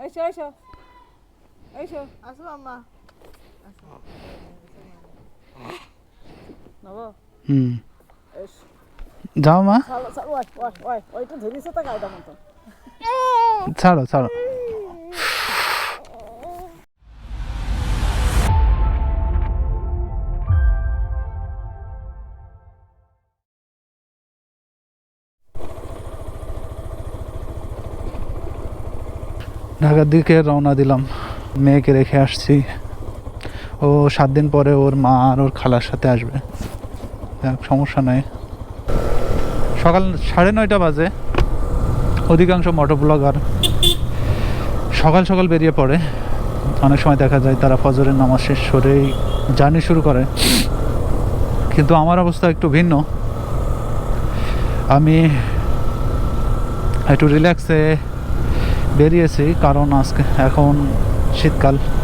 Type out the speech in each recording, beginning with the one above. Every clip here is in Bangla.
এসো এসো এসো আসো আম্মা নবো এসো যাও মা, চলো চলো ওই ওই ওই ওইটা ধরিস তো গাইদা মতো ছাড়ো ছাড়ো। ঢাকার দিকে রওনা দিলাম, মেয়েকে রেখে আসছি। ও 7 দিন পরে ওর মা আর ওর খালার সাথে আসবে। সমস্যা নাই। সকাল 9:30 বাজে। অধিকাংশ মোটর ব্লগার সকাল সকাল বেরিয়ে পড়ে। অনেক সময় দেখা যায় তারা ফজরের নামাজ শেষ করেই জার্নি শুরু করে, কিন্তু আমার অবস্থা একটু ভিন্ন। আমি একটু রিল্যাক্সে বেরিয়েছি, কারণ আজকে এখন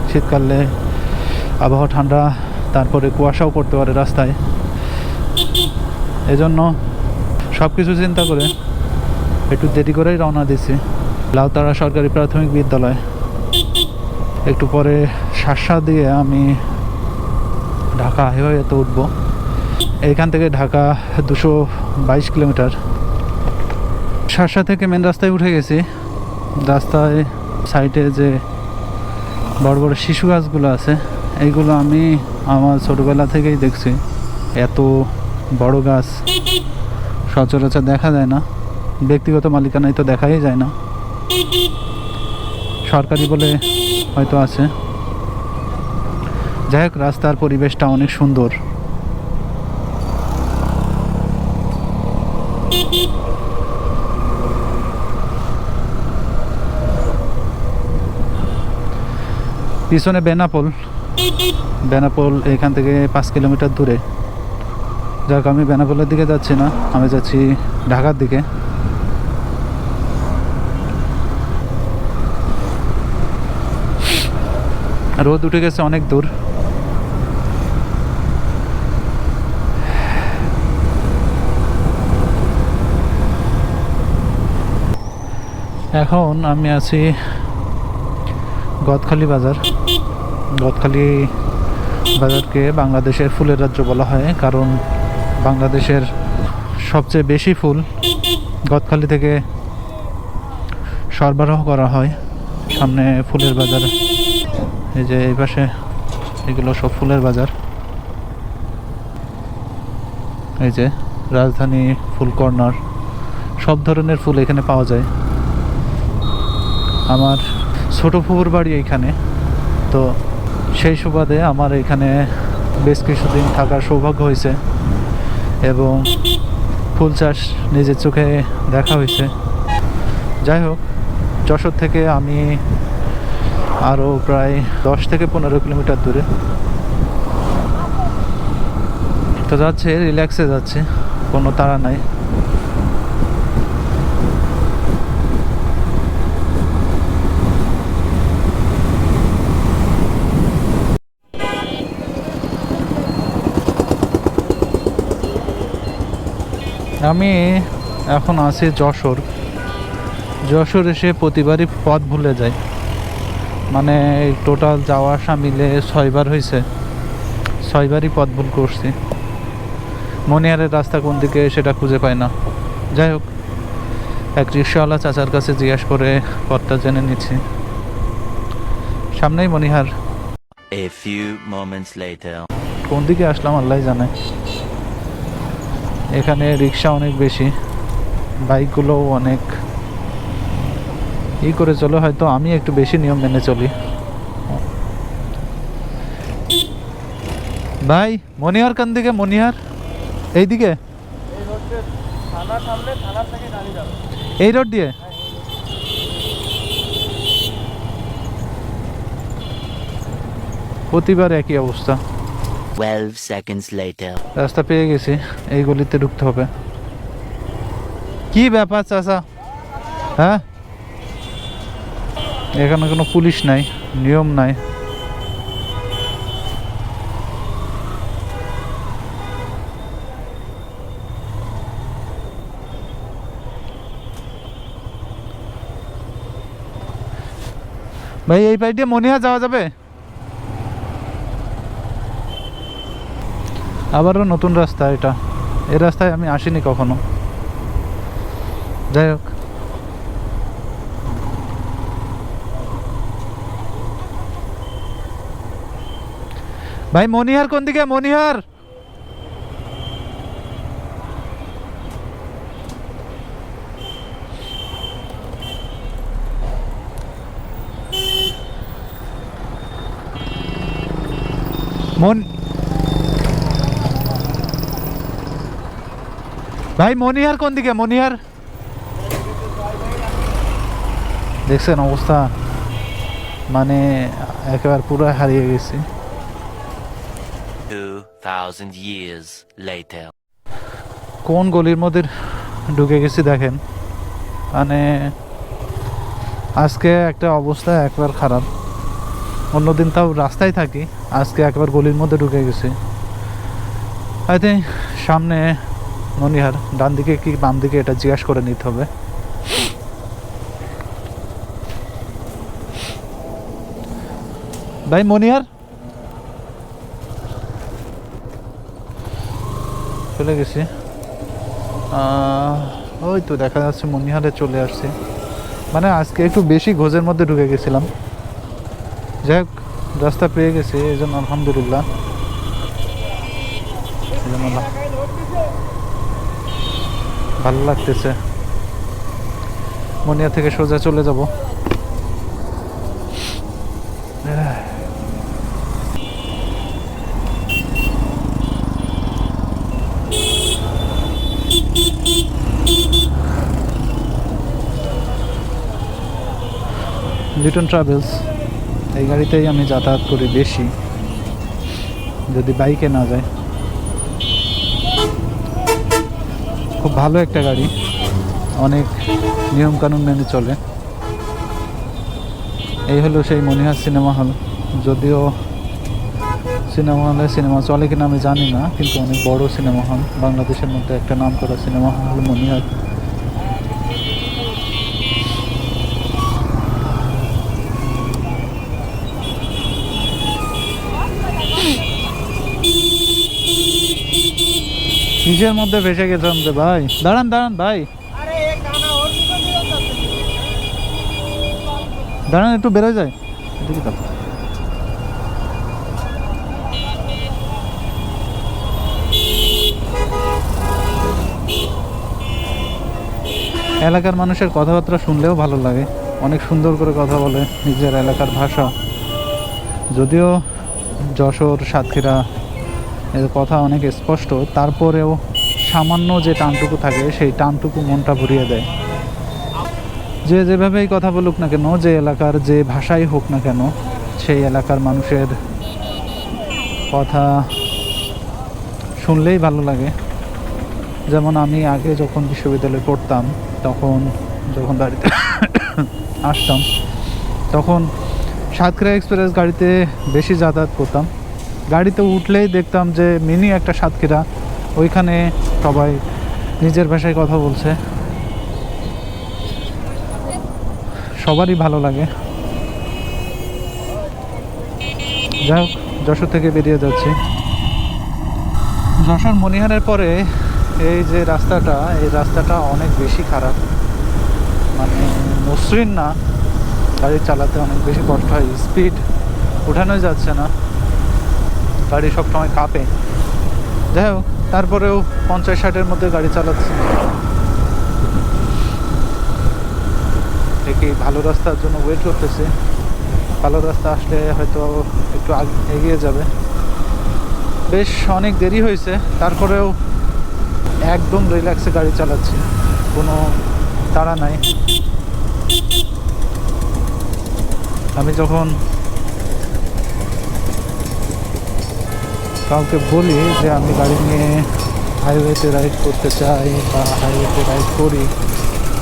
শীতকালে আবহাওয়া ঠান্ডা, তারপরে কুয়াশাও পড়তে পারে রাস্তায়। এজন্য সব কিছু চিন্তা করে একটু দেরি করেই রওনা দিছি লাউতারা সরকারি প্রাথমিক বিদ্যালয়। একটু পরে শাসা দিয়ে আমি ঢাকা হাইওয়েতে উঠবো। এইখান থেকে ঢাকা 222 কিলোমিটার। শাসা থেকে মেন রাস্তায় উঠে গেছি। রাস্তায় সাইডে যে বড় বড় শিশু গাছগুলো আছে, এইগুলো আমি আমার ছোটোবেলা থেকেই দেখছি। এত বড় গাছ সচরাচর দেখা যায় না, ব্যক্তিগত মালিকানায় তো দেখাই যায় না, সরকারি বলে হয়তো আছে। যাই হোক, রাস্তার পরিবেশটা অনেক সুন্দর। পিছনে বেনাপোল এখান থেকে 5 কিলোমিটার দূরে। যাক, আমি বেনাপোলের দিকে যাচ্ছি না, আমি যাচ্ছি ঢাকার দিকে। রোদ উঠে গেছে অনেক দূর। এখন আমি আছি গদখালি বাজার। গদখালি বাজারকে বাংলাদেশের ফুলের রাজ্য বলা হয়, কারণ বাংলাদেশের সবচেয়ে বেশি ফুল গদখালি থেকে সরবরাহ করা হয়। সামনে ফুলের বাজার, এই যে এই পাশে এগুলো সব ফুলের বাজার। এই যে রাজধানী ফুল কর্নার, সব ধরনের ফুল এখানে পাওয়া যায়। আমার ছোট ফুপুর বাড়ি এইখানে, তো সেই সুবাদে আমার এখানে বেশ কিছুদিন থাকার সৌভাগ্য হয়েছে এবং ফুল চাষ নিজের চোখে দেখা হয়েছে। যাই হোক, যশোর থেকে আমি আরও প্রায় 10 থেকে 15 কিলোমিটার দূরে তো যাচ্ছে, রিল্যাক্সে যাচ্ছে, কোনো তাড়া নাই। আমি এখন আছি যশোর এসে প্রতিবারই পথ ভুলে যাই। মানে টোটাল যাওয়া আসা মিলে 6 বার হয়েছে, 6 বারই পথ ভুল করছি। মনিহারের রাস্তা কোন দিকে সেটা খুঁজে পাই না। যাই হোক, এক রিক্সাওয়ালা চাচার কাছে জিজ্ঞাসা করে পথটা জেনে নিচ্ছি। সামনেই মনিহার। A few moments later. কোন দিকে আসলাম আল্লাহ জানে। এখানে রিক্সা অনেক বেশি, বাইকগুলোও অনেক করে চলে, হয়তো আমি একটু বেশি নিয়ম মেনে চলি। ভাই, মনিহার কোন দিকে? মনিহার এইদিকে, এই রোড দিয়ে। প্রতিবার একই অবস্থা। 12 seconds later. রাস্তা পেয়ে গেছি, এই গলিতে ঢুকতে হবে। কি ব্যাপার চাচা? হ্যাঁ, এখানে কোনো পুলিশ নাই, নিয়ম নাই। ভাই এই পাইটে মনিহার যাওয়া যাবে? আবারও নতুন রাস্তা এটা, এই রাস্তায় আমি আসিনি কখনো। যাই হোক, ভাই মনিহার কোন দিকে? মনিহার ভাই মনিহার কোন দিকে? মনিহার দেখছেন অবস্থা, মানে একেবারে পুরো হারিয়ে গেছি। 2000 years later. কোন গলির মধ্যে ঢুকে গেছি দেখেন, মানে আজকে একটা অবস্থা একবার খারাপ। অন্যদিন তাও রাস্তায় থাকি, আজকে একবার গলির মধ্যে ঢুকে গেছি। আই থিঙ্ক সামনে মনিহার, ডান দিকে কি বাম দিকে এটা জিজ্ঞাসা করে নিতে হবে। ভাই মনিহার চলে গেছি, ওই তো দেখা যাচ্ছে মনিহারে চলে আসছে। মানে আজকে একটু বেশি ঘোজের মধ্যে ঢুকে গেছিলাম। যাই হোক, রাস্তা পেয়ে গেছি, এই জন্য আলহামদুলিল্লাহ। ভালো লাগতেছে। মনিয়া থেকে সোজা চলে যাব। লিটন ট্রাভেলস, এই গাড়িতেই আমি যাতায়াত করি বেশি, যদি বাইকে না যায়। খুব ভালো একটা গাড়ি, অনেক নিয়মকানুন মেনে চলে। এই হলো সেই মনিহার সিনেমা হল। যদিও সিনেমা হলে সিনেমা চলে কিনা আমি জানি না, কিন্তু অনেক বড় সিনেমা হল, বাংলাদেশের মধ্যে একটা নাম করা সিনেমা হল হলো মনিহার। কিসের মধ্যে ভেসে গেছিলাম রে ভাই? দাঁড়ান দাঁড়ান ভাই, দাঁড়ান একটু বেরোয় যায়। এদিকে তো এলাকার মানুষের কথাবার্তা শুনলেও ভালো লাগে, অনেক সুন্দর করে কথা বলে, নিজের এলাকার ভাষা। যদিও যশোর সাতক্ষীরা এর কথা অনেক স্পষ্ট, তারপরেও সামান্য যে টানটুকু থাকে সেই টানটুকু মনটা ভরিয়ে দেয়। যে যেভাবেই কথা বলুক না কেন, যে এলাকার যে ভাষাই হোক না কেন, সেই এলাকার মানুষের কথা শুনলেই ভালো লাগে। যেমন আমি আগে যখন বিশ্ববিদ্যালয়ে পড়তাম, তখন যখন গাড়িতে আসতাম, তখন সাতক্ষীরা এক্সপ্রেস গাড়িতে বেশি যাতায়াত করতাম। গাড়িতে উঠলেই দেখতাম যে মিনি একটা সাতক্ষীরা, ওইখানে সবাই নিজের ভাষায় কথা বলছে, সবারই ভালো লাগে। যাই হোক, যশোর থেকে বেরিয়ে যাচ্ছি। যশোর মনিহারের পরে এই যে রাস্তাটা, এই রাস্তাটা অনেক বেশি খারাপ, মানে মসৃণ না, গাড়ি চালাতে অনেক বেশি কষ্ট হয়, স্পিড উঠানোই যাচ্ছে না, গাড়ি সবসময় কাঁপে। যাই হোক, তারপরেও 50-60-এর মধ্যে গাড়ি চালাচ্ছি। দেখি ভালো রাস্তার জন্য ওয়েট করতেছি, ভালো রাস্তা আসলে হয়তো একটু এগিয়ে যাবে। বেশ অনেক দেরি হয়েছে, তারপরেও একদম রিল্যাক্সে গাড়ি চালাচ্ছি, কোনো তাড়া নাই। আমি যখন কাউকে বলি যে আমি গাড়ি নিয়ে হাইওয়েতে রাইড করতে চাই বা হাইওয়েতে রাইড করি,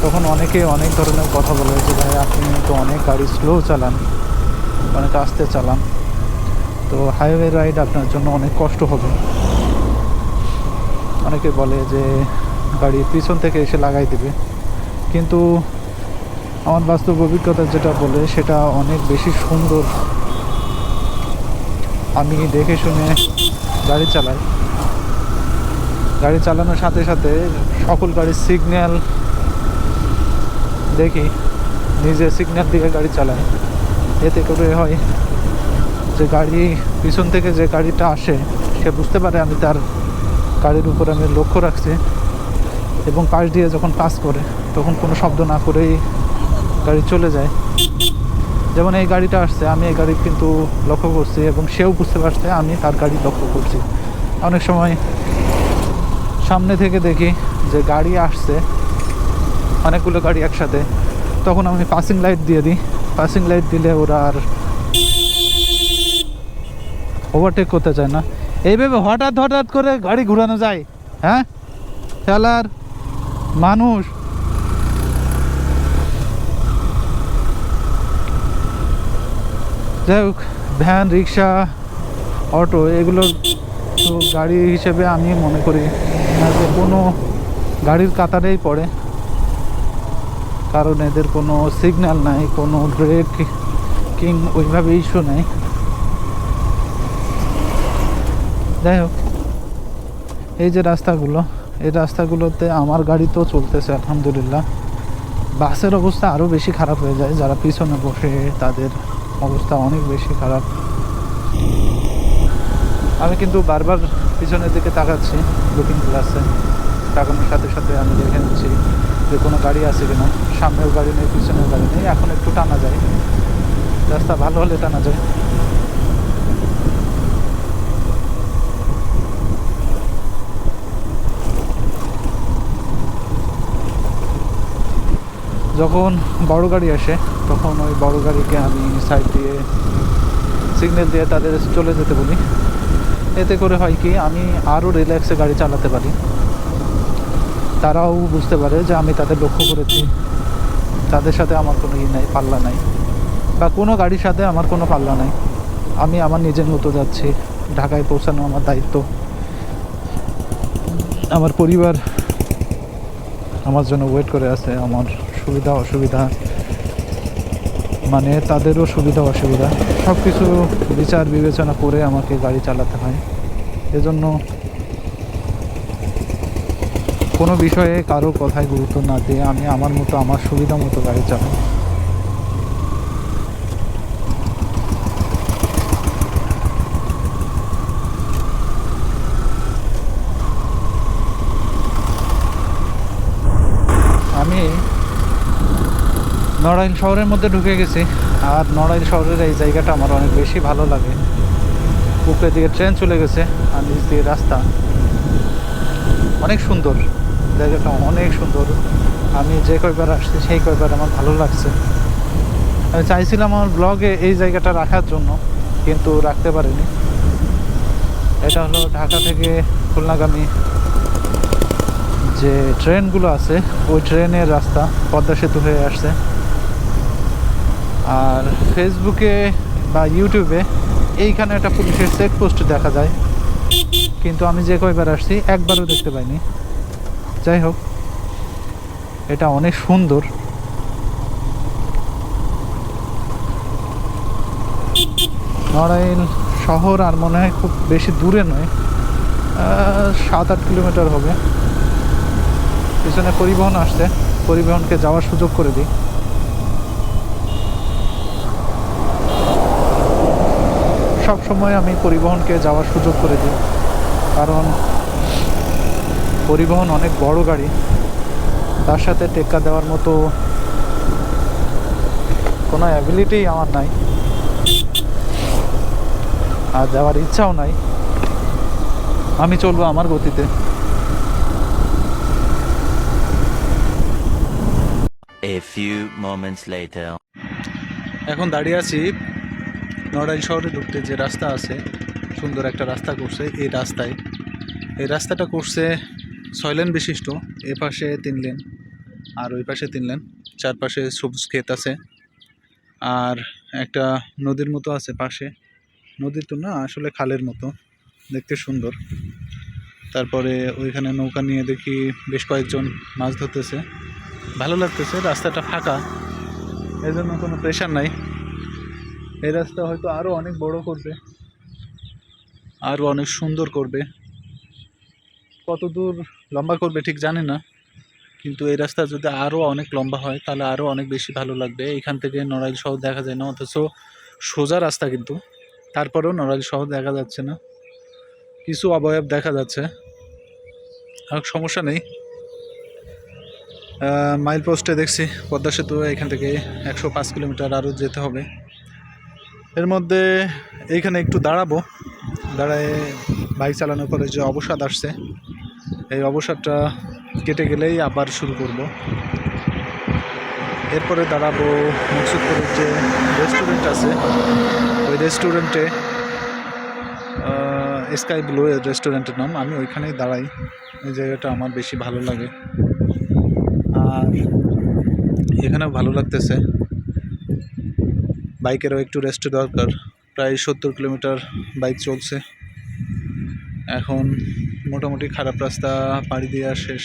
তখন অনেকে অনেক ধরনের কথা বলে যে ভাই আপনি তো অনেক গাড়ি স্লো চালান, অনেক আস্তে চালান, তো হাইওয়ে রাইড আপনার জন্য অনেক কষ্ট হবে। অনেকে বলে যে গাড়ি পিছন থেকে এসে লাগাই দেবে, কিন্তু আমার বাস্তব অভিজ্ঞতা যেটা বলে সেটা অনেক বেশি সুন্দর। আমি দেখে শুনে গাড়ি চালাই, গাড়ি চালানোর সাথে সাথে সকল গাড়ির সিগন্যাল দেখি, নিজে সিগন্যাল দিয়ে গাড়ি চালাই। এতে করে হয় যে গাড়ি পিছন থেকে যে গাড়িটা আসে সে বুঝতে পারে আমি তার গাড়ির উপর আমি লক্ষ্য রাখছি, এবং পাশ দিয়ে যখন পাস করে তখন কোনো শব্দ না করেই গাড়ি চলে যায়। যেমন এই গাড়িটা আসছে, আমি এই গাড়ি কিন্তু লক্ষ্য করছি এবং সেও বুঝতে পারছে আমি তার গাড়ি লক্ষ্য করছি। অনেক সময় সামনে থেকে দেখি যে গাড়ি আসছে, অনেকগুলো গাড়ি একসাথে, তখন আমি পাসিং লাইট দিয়ে দিই। পাসিং লাইট দিলে ওরা আর ওভারটেক করতে চায় না। এইভাবে হঠাৎ হঠাৎ করে গাড়ি ঘোরানো যায়? হ্যাঁ, চালার মানুষ। যাই হোক, ভ্যান, রিক্সা, অটো এগুলো তো গাড়ি হিসেবে আমি মনে করি না যে কোনো গাড়ির কাতারেই পড়ে, কারণ এদের কোনো সিগন্যাল নাই, কোনো ব্রেকিং ওইভাবে ইস্যু নেই। যাই হোক, এই যে রাস্তাগুলো, এই রাস্তাগুলোতে আমার গাড়ি তো চলতেছে আলহামদুলিল্লাহ। বাসের অবস্থা আরও বেশি খারাপ হয়ে যায়, যারা পিছনে বসে তাদের অবস্থা অনেক বেশি খারাপ। আমি কিন্তু বারবার পিছনের দিকে তাকাচ্ছি লুকিং গ্লাসে, তাকানোর সাথে সাথে আমি দেখে নিচ্ছি যে কোনো গাড়ি আছে কিনা। সামনেও গাড়ি নেই, পিছনেও গাড়ি নেই। এখন একটু টানা যায়, রাস্তা ভালো হলে টানা যায়। যখন বড় গাড়ি আসে তখন ওই বড় গাড়িকে আমি সাইড দিয়ে সিগন্যাল দিয়ে তাদের চলে যেতে বলি। এতে করে হয় কি, আমি আরও রিল্যাক্সে গাড়ি চালাতে পারি। তারাও বুঝতে পারে যে আমি তাদের লক্ষ্য করেছি, তাদের সাথে আমার কোনো নাই, পাল্লা নাই, বা কোনো গাড়ির সাথে আমার কোনো পাল্লা নাই। আমি আমার নিজের মতো যাচ্ছি। ঢাকায় পৌঁছানো আমার দায়িত্ব। আমার পরিবার আমার জন্য ওয়েট করে আছে। আমার সুবিধা অসুবিধা, মানে তাদেরও সুবিধা অসুবিধা সব কিছু বিচার বিবেচনা করে আমাকে গাড়ি চালাতে হয়। এজন্য কোনো বিষয়ে কারো কথায় গুরুত্ব না দিয়ে আমি আমার মতো, আমার সুবিধা মতো গাড়ি চালাই। আমি নড়াইল শহরের মধ্যে ঢুকে গেছি, আর নড়াইল শহরের এই জায়গাটা আমার অনেক বেশি ভালো লাগে। উপরের দিকে ট্রেন চলে গেছে আর নিচ দিয়ে রাস্তা। অনেক সুন্দর জায়গাটা, অনেক সুন্দর। আমি যে কয়বার আসছি সেই কয়বার আমার ভালো লাগছে। আমি চাইছিলাম আমার ব্লগে এই জায়গাটা রাখার জন্য, কিন্তু রাখতে পারিনি। এটা হলো ঢাকা থেকে খুলনাগামী যে ট্রেনগুলো আছে ওই ট্রেনের রাস্তা, পদ্মা সেতু হয়ে আসছে। আর ফেসবুকে বা ইউটিউবে এইখানে একটা পুলিশের চেকপোস্ট দেখা যায়, কিন্তু আমি যে কয়বার আসছি একবারও দেখতে পাইনি। যাই হোক, এটা অনেক সুন্দর। নড়াইল শহর আর মনে হয় খুব বেশি দূরে নয়, 7-8 কিলোমিটার হবে। পিছনে পরিবহন আসছে, পরিবহনকে যাওয়ার সুযোগ করে দিই। সব সময় আমি পরিবহনকে যাওয়ার সুযোগ করে দিই, কারণ পরিবহন অনেক বড় গাড়ি, তার সাথে টেক্কা দেওয়ার মতো কোনো অ্যাবিলিটি আমার নাই, আর যাওয়ার ইচ্ছাও নাই। আমি চলবো আমার গতিতে। A few moments later. এখন দাঁড়িয়ে আছি নড়াইল শহরে ঢুকতে যে রাস্তা আছে, সুন্দর একটা রাস্তা করছে। এই রাস্তাটা করছে 6 লেন বিশিষ্ট। এ পাশে 3 লেন আর ওই পাশে 3 লেন। চারপাশে সবুজ ক্ষেত আছে, আর একটা নদীর মতো আছে পাশে। নদী তো না, আসলে খালের মতো, দেখতে সুন্দর। তারপরে ওইখানে নৌকা নিয়ে দেখি বেশ কয়েকজন মাছ ধরতেছে, ভালো লাগতেছে। রাস্তাটা ফাঁকা, এই জন্য কোনো প্রেশার নাই। এই রাস্তা হয়তো আরও অনেক বড় করবে, আরও অনেক সুন্দর করবে। কত দূর লম্বা করবে ঠিক জানি না, কিন্তু এই রাস্তা যদি আরও অনেক লম্বা হয় তাহলে আরও অনেক বেশি ভালো লাগবে। এখান থেকে নড়াইল শহর দেখা যায় না, অথচ সোজা রাস্তা, কিন্তু তারপরেও নড়াইল শহর দেখা যাচ্ছে না, কিছু অবয়ব দেখা যাচ্ছে। আর সমস্যা নেই। মাইল পোস্টে দেখছি পদ্মা সেতু এখান থেকে 105 কিলোমিটার আরও যেতে হবে। এর মধ্যে এইখানে একটু দাঁড়াবো, দাঁড়ায় বাইক চালানোর পরে যে অবসাদ আসছে এই অবসাদটা কেটে গেলেই আবার শুরু করব। এরপরে দাঁড়াবো মুকসুদপুরের যে রেস্টুরেন্ট আছে, ওই রেস্টুরেন্টে, স্কাই ব্লু রেস্টুরেন্টের নাম। আমি ওইখানেই দাঁড়াই, এই জায়গাটা আমার বেশি ভালো লাগে। আর এখানেও ভালো লাগতেছে। বাইকেরও একটু রেস্ট দরকার। প্রায় 70 কিলোমিটার বাইক চলছে, এখন মোটামুটি খারাপ রাস্তা পাড়ি দেওয়া শেষ।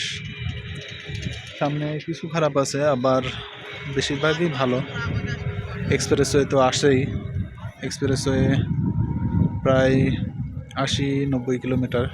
সামনে কিছু খারাপ আছে, আবার বেশিরভাগই ভালো। এক্সপ্রেসওয়ে তো আসেই, এক্সপ্রেসওয়ে প্রায় 80-90 কিলোমিটার।